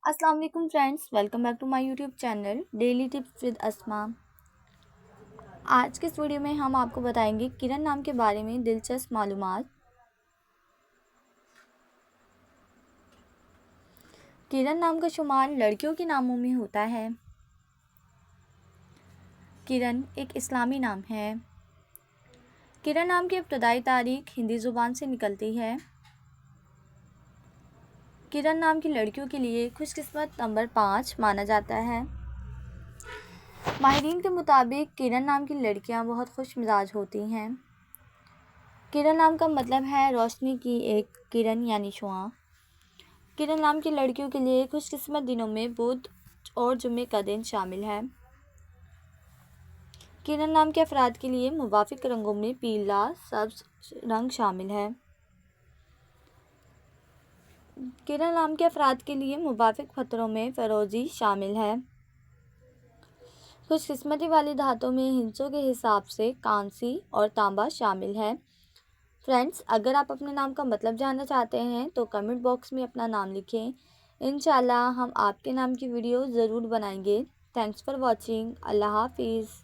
अस्सलाम वालेकुम friends, welcome back to my YouTube channel daily tips with Asma. आज के इस वीडियो में हम आपको बताएंगे किरण नाम के बारे में दिलचस्प मालूमात। किरण नाम का शुमार लड़कियों के नामों में होता है। किरण एक इस्लामी नाम है। किरण नाम की इब्तदाई तारीख हिंदी ज़ुबान से निकलती है। किरण नाम की लड़कियों के लिए खुशकिस्मत नंबर 5 माना जाता है। माहिरीन के मुताबिक किरण नाम की लड़कियां बहुत खुश मिजाज होती हैं। किरण नाम का मतलब है रोशनी की एक किरण यानी शुआ। किरण नाम की लड़कियों के लिए खुशकिस्मत दिनों में बुध और जुम्मे का दिन शामिल है। किरण नाम के अफराद के लिए मुवाफिक रंगों में पीला सब्ज रंग शामिल है। किरण नाम के अफराद के लिए मुवाफिक पत्थरों में फ़िरोज़ी शामिल है। खुशकिस्मती वाली धातों में हिंसों के हिसाब से कांसी और तांबा शामिल है। फ्रेंड्स, अगर आप अपने नाम का मतलब जानना चाहते हैं तो कमेंट बॉक्स में अपना नाम लिखें। इंशाल्लाह हम आपके नाम की वीडियो ज़रूर बनाएंगे। Thanks for watching. अल्लाह हाफिज़।